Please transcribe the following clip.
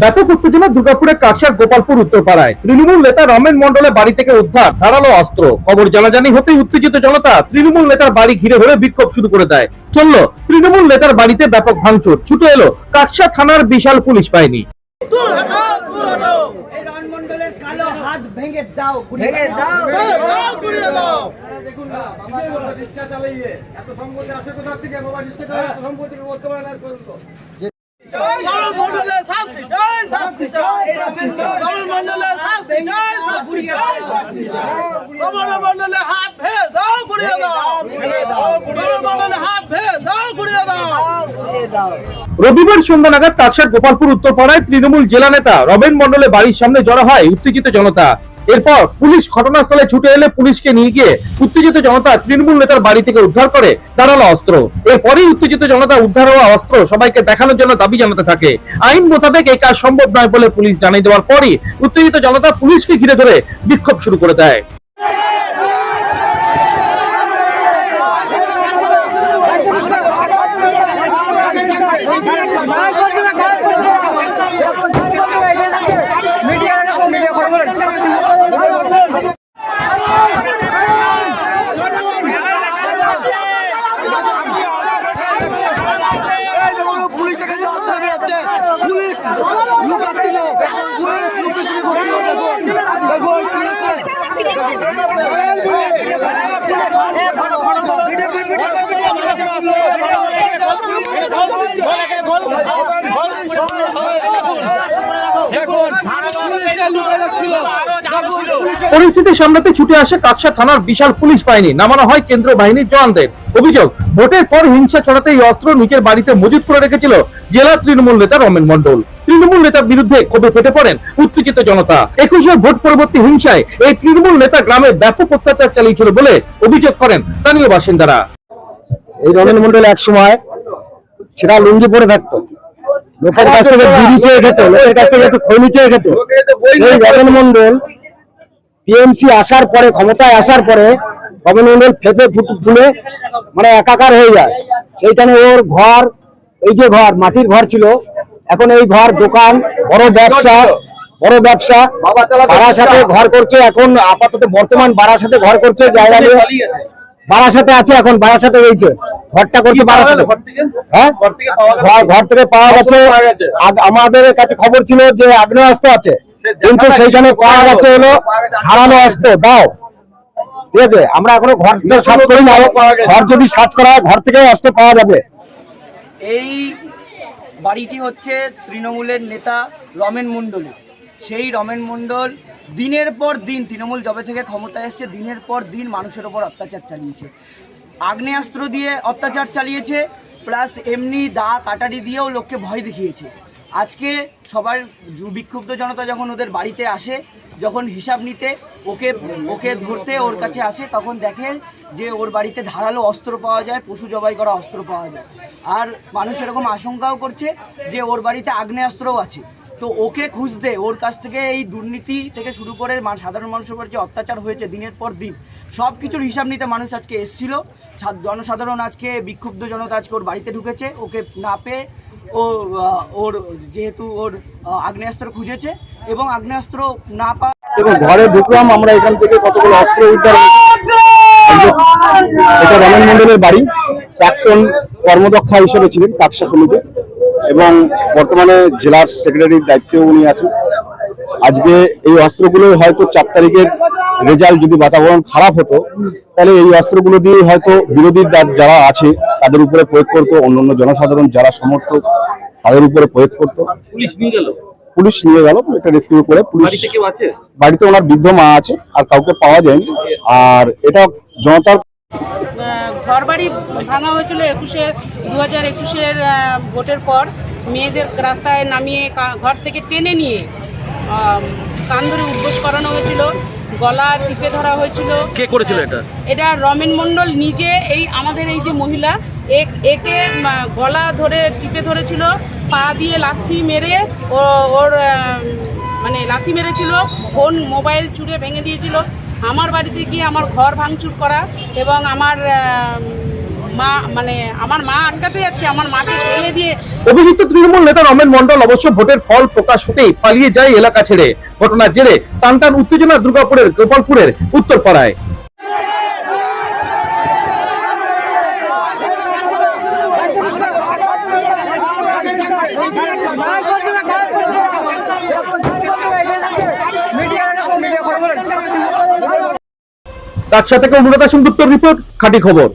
ব্যাপক উত্তেজনা দুর্গাপুরের কাকসার গোপালপুর উত্তরপাড়ায় তৃণমূল নেতা রমেন মণ্ডলের বাড়ি থেকে উদ্ধার ধারালো অস্ত্র। খবর জানাজানি হতেই উত্তেজিত জনতা তৃণমূল নেতার বাড়ি ঘিরে ধরে বিক্ষোভ শুরু করে দেয়। চললো তৃণমূল নেতার বাড়িতে ব্যাপক ভাঙচুর, ছুটে এলো কাকসা থানার বিশাল পুলিশ বাহিনী। রবিবার সন্ধ্যা নাগাদ কাকসার গোপালপুর উত্তরপাড়ায় তৃণমূল জেলা নেতা রমেন মণ্ডলের বাড়ির সামনে জড়ো হয় উত্তেজিত জনতা। এরপর পুলিশ ঘটনাস্থলে ছুটে এলে পুলিশকে নিয়ে গিয়ে উত্তেজিত জনতা তৃণমূল নেতার বাড়ি থেকে উদ্ধার করে ধারালো অস্ত্র। এরপরই উত্তেজিত জনতা উদ্ধার হওয়া অস্ত্র সবাইকে দেখানোর জন্য দাবি জানাতে থাকে। আইন মোতাবেক এই কাজ সম্ভব নয় বলে পুলিশ জানিয়ে দেওয়ার পরই উত্তেজিত জনতা পুলিশকে ঘিরে ধরে বিক্ষোভ শুরু করে দেয়। পরিস্থিতি সামলাতে ছুটে আসে কাকসা থানার বিশাল পুলিশ বাহিনী, নামানো হয় কেন্দ্রীয় বাহিনীর জওয়ানদের। অভিযোগ, ভোটের পর হিংসা ছড়াতে এই অস্ত্র নিজের বাড়িতে মজুত করে রেখেছিল জেলা তৃণমূল নেতা রমেন মণ্ডল। তৃণমূল নেতার বিরুদ্ধে ক্ষোভে ফেটে পড়েন উত্তেজিত জনতা। 21শে ভোট পরবর্তী হিংসায় এই তৃণমূল নেতা গ্রামে ব্যাপক অত্যাচার চালিয়েছিল বলে অভিযোগ করেন স্থানীয় বাসিন্দারা। এই রমেন মণ্ডল এক সময় সেটা লুঙ্গি পরে থাকতো, লোকের কাছ থেকে বিড়ি চেয়ে খেত, লোকের কাছ থেকে একটু খৈনি চেয়ে খেত। এই রমেন মণ্ডল টিএমসি আসার পরে, ক্ষমতায় আসার পরে রমেন মণ্ডল ফেপে ফুলে মানে একাকার হয়ে যায়। সেইখানে ওর ঘর, এই যে ঘর মাটির ঘর ছিল, এখন এই ঘর দোকান, বড় ব্যবসা বারাসাতে ঘর করছে। এখন আপাতত বর্তমান বারাসাতে ঘর করছে, জায়গা নিয়ে বারাসাতে আছে। এখন বারাসাতে রয়েছে, ঘরটা করছে বারাসাতে। হ্যাঁ, ঘর থেকে পাওয়া গেছে। আমাদের কাছে খবর ছিল যে আগ্নেয়াস্ত্র আছে, কিন্তু সেইখানে পাওয়া গেছে হলো ধারালো অস্ত্র। দাও, ঠিক আছে, আমরা এখনো ঘর সার্চ করি না। ঘর যদি সার্চ করা হয় ঘর থেকে অস্ত্র পাওয়া যাবে। এই বাড়িটি হচ্ছে তৃণমূলের নেতা রমেন মণ্ডলের। সেই রমেন মণ্ডল দিনের পর দিন, তৃণমূল যবে থেকে ক্ষমতায় এসছে, দিনের পর দিন মানুষের ওপর অত্যাচার চালিয়েছে। আগ্নেয়াস্ত্র দিয়ে অত্যাচার চালিয়েছে, প্লাস এমনি দা কাটারি দিয়েও লোককে ভয় দেখিয়েছে। আজকে সবার বিক্ষুব্ধ জনতা যখন ওদের বাড়িতে আসে, যখন হিসাব নিতে ওকে ধরতে ওর কাছে আসে, তখন দেখে যে ওর বাড়িতে ধারালো অস্ত্র পাওয়া যায়, পশু জবাই করা অস্ত্র পাওয়া যায়। আর মানুষ এরকম আশঙ্কাও করছে যে ওর বাড়িতে আগ্নেয়াস্ত্রও আছে। তো ওকে খুঁজতে, ওর কাছ থেকে এই দুর্নীতি থেকে শুরু করে সাধারণ মানুষের উপর যে অত্যাচার হয়েছে দিনের পর দিন, সব কিছুর হিসাব নিতে মানুষ আজকে এসেছিল। জনসাধারণ আজকে, বিক্ষুব্ধ জনতা আজকে ওর বাড়িতে ঢুকেছে। ওকে না পেয়ে ওর যেহেতু ওর আগ্নেয়াস্ত্র খুঁজেছে এবং আগ্নেয়াস্ত্র না ঘরে ঢুকলাম আমরা, এখান থেকে কতগুলো অস্ত্র উদ্ধার। এটা রমেন মণ্ডলের বাড়ি। প্রাক্তন কর্মদক্ষা হিসেবে ছিলেন কাকসা সমিতি এবং বর্তমানে জেলার সেক্রেটারির দায়িত্বেও উনি আছেন। আজকে এই অস্ত্রগুলো হয়তো 4 তারিখের রেজাল্ট যদি বাতাবরণ খারাপ হতো, তাহলে এই অস্ত্রগুলো দিয়ে হয়তো বিরোধী যারা আছে তাদের উপরে প্রয়োগ করতো, অন্যান্য জনসাধারণ যারা সমর্থক তাদের উপরে প্রয়োগ করতো। পুলিশ নিয়ে গেল এটা রেস্কিউ করে। পুলিশ বাড়িতে ওনার বৃদ্ধ মা আছে, আর কাউকে পাওয়া যায়নি। আর এটা জনতার ঘর বাড়ি ভাঙা হয়েছিল 2021-এর ভোটের পর। মেয়েদের রাস্তায় নামিয়ে ঘর থেকে টেনে নিয়ে কান ধরে উদ্বোস করানো হয়েছিল, গলা টিপে ধরা হয়েছিল। কে করেছিল এটা? এটা রমেন মণ্ডল নিজে। এই আমাদের এই যে মহিলা, একে গলা ধরে টিপে ধরেছিল, পা দিয়ে লাথি মেরে ওর মানে লাথি মেরেছিল, ফোন মোবাইল চুরে ভেঙে দিয়েছিল। আমার বাড়িতে গিয়ে আমার ঘর ভাঙচুর করা এবং আমার আমার মা আটকাতে যাচ্ছে, আমার মাকে ফেলে দিয়ে। অভিযুক্ত তৃণমূল নেতা রমেন মণ্ডল অবশ্য ভোটের ফল প্রকাশ হতেই পালিয়ে যায় এলাকা ছেড়ে। ঘটনার জেরে টানটান উত্তেজনা দুর্গাপুরের গোপালপুরের উত্তরপাড়ায়। তার সাথে অনুরাধা সেনগুপ্তর রিপোর্ট, খাঁটি খবর।